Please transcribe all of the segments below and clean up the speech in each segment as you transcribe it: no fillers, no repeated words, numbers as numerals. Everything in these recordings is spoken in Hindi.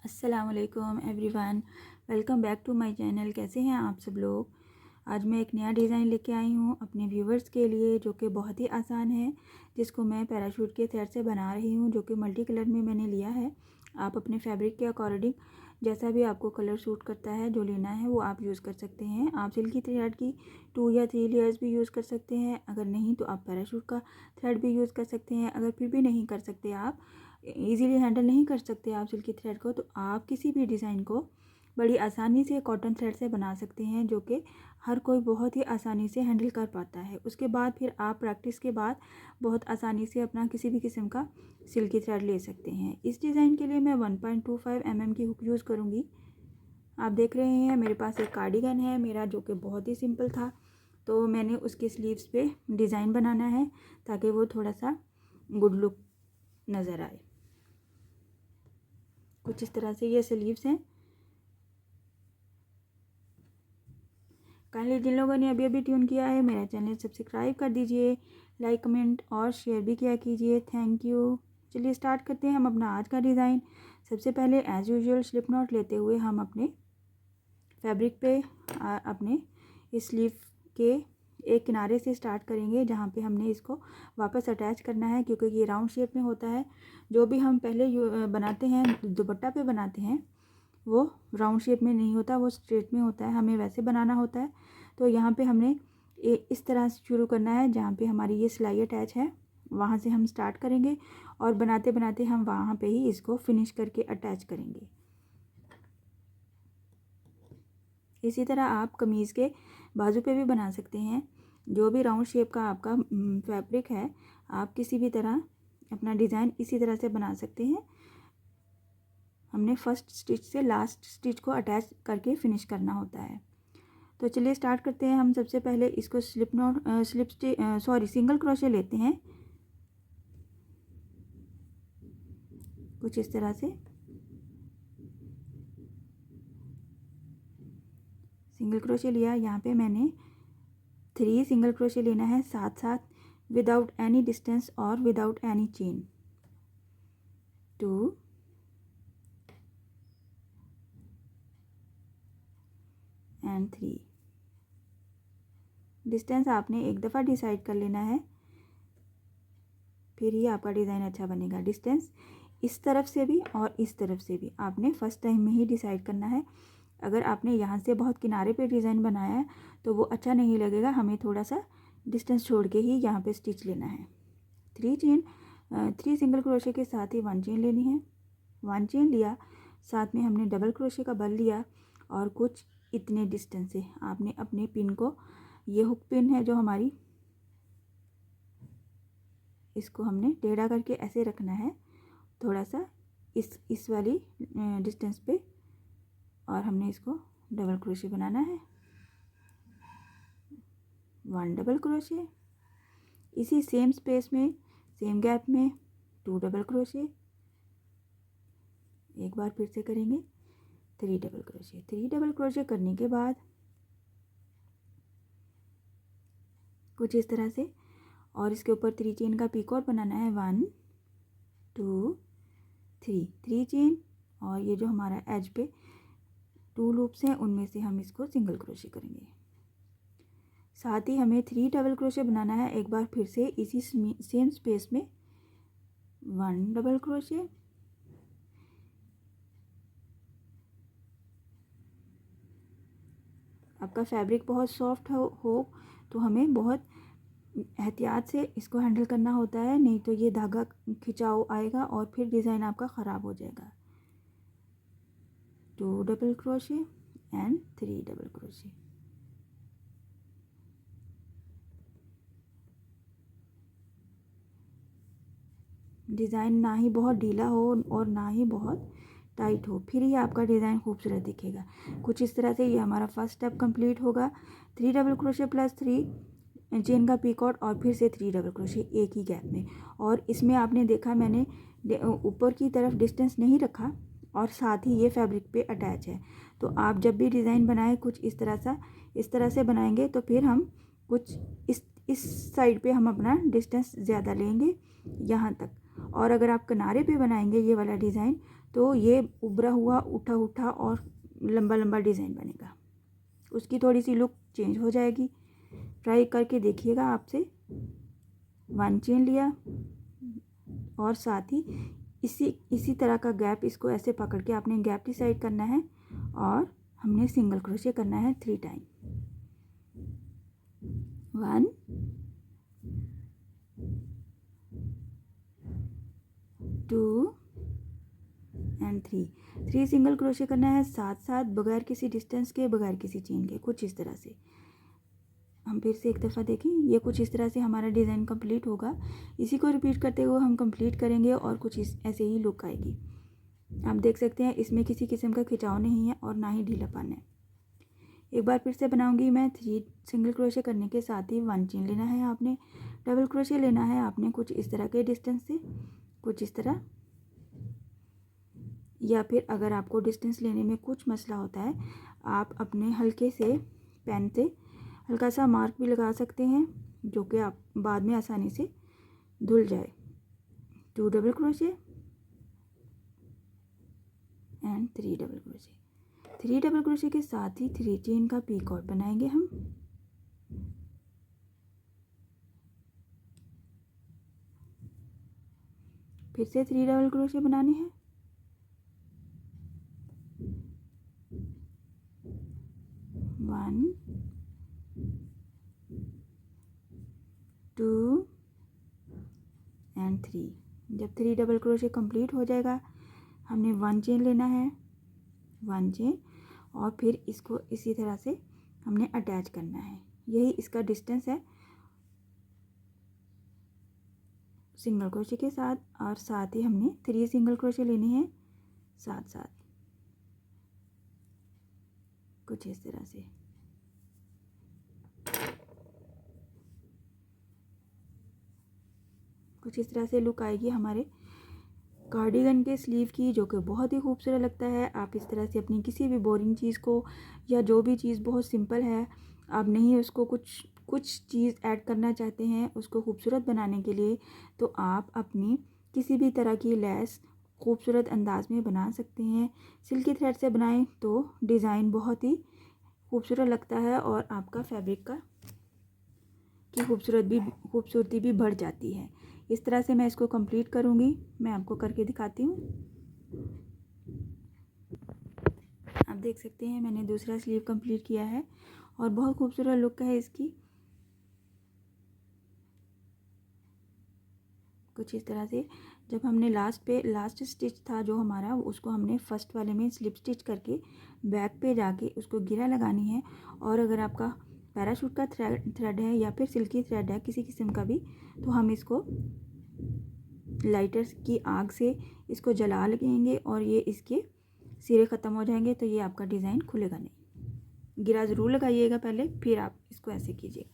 अस्सलामुअलैकुम everyone, welcome back to my channel. कैसे हैं आप सब लोग। आज मैं एक नया डिज़ाइन लेके आई हूँ अपने व्यूवर्स के लिए, जो कि बहुत ही आसान है, जिसको मैं पैराशूट के थ्रेड से बना रही हूँ, जो कि मल्टी कलर में मैंने लिया है। आप अपने फैब्रिक के अकॉर्डिंग जैसा भी आपको कलर सूट करता है, जो लेना है वो आप यूज़ कर सकते हैं। आप सिल्की थ्रेड की 2 या 3 लेयर्स भी यूज़ कर सकते हैं। अगर नहीं तो आप पैराशूट का थ्रेड भी यूज़ कर सकते हैं। अगर फिर भी नहीं कर सकते, आप इजीली हैंडल नहीं कर सकते आप सिल्की थ्रेड को, तो आप किसी भी डिज़ाइन को बड़ी आसानी से कॉटन थ्रेड से बना सकते हैं, जो कि हर कोई बहुत ही आसानी से हैंडल कर पाता है। उसके बाद फिर आप प्रैक्टिस के बाद बहुत आसानी से अपना किसी भी किस्म का सिल्की थ्रेड ले सकते हैं। इस डिज़ाइन के लिए मैं 1.25 mm की हुक यूज़ करूँगी। आप देख रहे हैं मेरे पास एक कार्डिगन है मेरा, जो कि बहुत ही सिंपल था, तो मैंने उसके स्लीव्स पे डिज़ाइन बनाना है ताकि वो थोड़ा सा गुड लुक नज़र आए। कुछ इस तरह से ये स्लीव्स हैं। काइंडली जिन लोगों ने अभी अभी ट्यून किया है, मेरा चैनल सब्सक्राइब कर दीजिए, लाइक कमेंट और शेयर भी किया कीजिए। Thank you. चलिए स्टार्ट करते हैं हम अपना आज का डिज़ाइन। सबसे पहले एज़ यूजुअल स्लिप नॉट लेते हुए हम अपने फैब्रिक पे अपने इस स्लीव के एक किनारे से स्टार्ट करेंगे, जहाँ पे हमने इसको वापस अटैच करना है, क्योंकि ये राउंड शेप में होता है। जो भी हम पहले बनाते हैं, दुपट्टा पे बनाते हैं, वो राउंड शेप में नहीं होता, वो स्ट्रेट में होता है। हमें वैसे बनाना होता है। तो यहाँ पे हमने इस तरह से शुरू करना है, जहाँ पे हमारी ये सिलाई अटैच है, वहाँ से हम स्टार्ट करेंगे और बनाते बनाते हम वहाँ पे ही इसको फिनिश करके अटैच करेंगे। इसी तरह आप कमीज़ के बाजू पे भी बना सकते हैं। जो भी राउंड शेप का आपका फैब्रिक है, आप किसी भी तरह अपना डिज़ाइन इसी तरह से बना सकते हैं। हमने फर्स्ट स्टिच से लास्ट स्टिच को अटैच करके फिनिश करना होता है। तो चलिए स्टार्ट करते हैं। हम सबसे पहले इसको सिंगल क्रोशे लेते हैं, कुछ इस तरह से। सिंगल क्रोशे लिया, यहाँ पे मैंने 3 सिंगल क्रोशे लेना है साथ साथ, विदाउट एनी डिस्टेंस और without any chain. 2 and 3। Distance आपने एक दफ़ा डिसाइड कर लेना है, फिर ही आपका डिज़ाइन अच्छा बनेगा। डिस्टेंस इस तरफ से भी और इस तरफ से भी आपने फर्स्ट टाइम में ही डिसाइड करना है। अगर आपने यहाँ से बहुत किनारे पे डिज़ाइन बनाया है तो वो अच्छा नहीं लगेगा। हमें थोड़ा सा डिस्टेंस छोड़ के ही यहाँ पे स्टिच लेना है। 3 सिंगल क्रोशे के साथ ही 1 चेन लेनी है। 1 चेन लिया, साथ में हमने डबल क्रोशे का बल लिया और कुछ इतने डिस्टेंस से आपने अपने पिन को, ये हुक पिन है जो हमारी, इसको हमने टेढ़ा करके ऐसे रखना है थोड़ा सा इस वाली डिस्टेंस पे, और हमने इसको डबल क्रोशे बनाना है। 1 डबल क्रोशे, इसी सेम स्पेस में सेम गैप में 2 डबल क्रोशे, एक बार फिर से करेंगे 3 डबल क्रोशे। 3 डबल क्रोशे करने के बाद कुछ इस तरह से, और इसके ऊपर 3 चेन का पीकॉट बनाना है। 1 2 3 चेन, और ये जो हमारा एज पे 2 लूप्स हैं, उनमें से हम इसको सिंगल क्रोशे करेंगे। साथ ही हमें 3 डबल क्रोशे बनाना है एक बार फिर से इसी सेम स्पेस में। 1 डबल क्रोशे, आपका फैब्रिक बहुत सॉफ्ट हो तो हमें बहुत एहतियात से इसको हैंडल करना होता है, नहीं तो ये धागा खिंचाव आएगा और फिर डिज़ाइन आपका ख़राब हो जाएगा। 2 double crochet and 3 double crochet. Design ना ही बहुत ढीला हो और ना ही बहुत टाइट हो, फिर ही आपका डिज़ाइन खूबसूरत दिखेगा। कुछ इस तरह से ये हमारा फर्स्ट स्टेप कंप्लीट होगा। 3 डबल क्रोशे प्लस 3 चेन का पीकॉट और फिर से 3 डबल क्रोशे एक ही गैप में। और इसमें आपने देखा मैंने ऊपर की तरफ डिस्टेंस नहीं रखा, और साथ ही ये फैब्रिक पे अटैच है। तो आप जब भी डिज़ाइन बनाएं कुछ इस तरह से बनाएंगे, तो फिर हम कुछ इस साइड पे हम अपना डिस्टेंस ज़्यादा लेंगे यहाँ तक। और अगर आप किनारे पे बनाएंगे ये वाला डिज़ाइन, तो ये उभरा हुआ उठा उठा और लंबा लंबा डिज़ाइन बनेगा, उसकी थोड़ी सी लुक चेंज हो जाएगी। ट्राई करके देखिएगा। आपसे 1 चेन लिया और साथ ही इसी तरह का गैप, इसको ऐसे पकड़ के आपने गैप डिसाइड करना है और हमने सिंगल क्रोशे करना है 3 टाइम। 1 2 एंड 3 सिंगल क्रोशे करना है साथ साथ, बगैर किसी डिस्टेंस के, बगैर किसी चेन के, कुछ इस तरह से। हम फिर से एक दफ़ा देखें, ये कुछ इस तरह से हमारा डिज़ाइन कंप्लीट होगा। इसी को रिपीट करते हुए हम कंप्लीट करेंगे और कुछ ऐसे ही लुक आएगी। आप देख सकते हैं इसमें किसी किस्म का खिंचाव नहीं है और ना ही ढीलापन है। एक बार फिर से बनाऊंगी मैं। 3 सिंगल क्रोशे करने के साथ ही 1 चेन लेना है आपने, डबल क्रोशे लेना है आपने कुछ इस तरह के डिस्टेंस से, कुछ इस तरह, या फिर अगर आपको डिस्टेंस लेने में कुछ मसला होता है, आप अपने हल्के से पेन से हल्का सा मार्क भी लगा सकते हैं, जो कि आप बाद में आसानी से धुल जाए। 2 double crochet and 3 double crochet. 3 double crochet के साथ ही 3 चेन का पीकॉट बनाएंगे हम। फिर से 3 डबल क्रोशे बनाने हैं। 1 2 एंड 3। जब 3 डबल क्रोशे कंप्लीट हो जाएगा, हमने 1 चेन लेना है, 1 चेन, और फिर इसको इसी तरह से हमने अटैच करना है। यही इसका डिस्टेंस है सिंगल क्रोशे के साथ, और साथ ही हमने 3 सिंगल क्रोशे लेने हैं साथ साथ, कुछ इस तरह से। कुछ इस तरह से लुक आएगी हमारे कार्डिगन के स्लीव की, जो कि बहुत ही खूबसूरत लगता है। आप इस तरह से अपनी किसी भी बोरिंग चीज़ को, या जो भी चीज़ बहुत सिंपल है, आप नहीं उसको कुछ चीज़ ऐड करना चाहते हैं उसको खूबसूरत बनाने के लिए, तो आप अपनी किसी भी तरह की लेस खूबसूरत अंदाज में बना सकते हैं। सिल्की थ्रेड से बनाएं तो डिज़ाइन बहुत ही खूबसूरत लगता है और आपका फैब्रिक की खूबसूरती भी बढ़ जाती है। इस तरह से मैं इसको कंप्लीट करूँगी। मैं आपको करके दिखाती हूँ। आप देख सकते हैं मैंने दूसरा स्लीव कंप्लीट किया है और बहुत खूबसूरत लुक है इसकी। कुछ इस तरह से जब हमने लास्ट स्टिच था जो हमारा, उसको हमने फर्स्ट वाले में स्लिप स्टिच करके बैक पे जाके उसको गिरा लगानी है। और अगर आपका पैराशूट का थ्रेड है या फिर सिल्की थ्रेड है किसी किस्म का भी, तो हम इसको लाइटर की आग से इसको जला लगेंगे और ये इसके सिरे ख़त्म हो जाएंगे, तो ये आपका डिज़ाइन खुलेगा नहीं। गिरा ज़रूर लगाइएगा पहले, फिर आप इसको ऐसे कीजिएगा।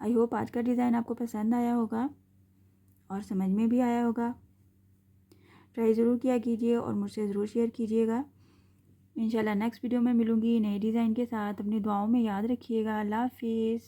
आई होप आज का डिज़ाइन आपको पसंद आया होगा और समझ में भी आया होगा। ट्राई ज़रूर किया कीजिए और मुझसे ज़रूर शेयर कीजिएगा। इंशाल्लाह नेक्स्ट वीडियो में मिलूँगी नए डिज़ाइन के साथ। अपनी दुआओं में याद रखिएगा। अल्लाह हाफिज़।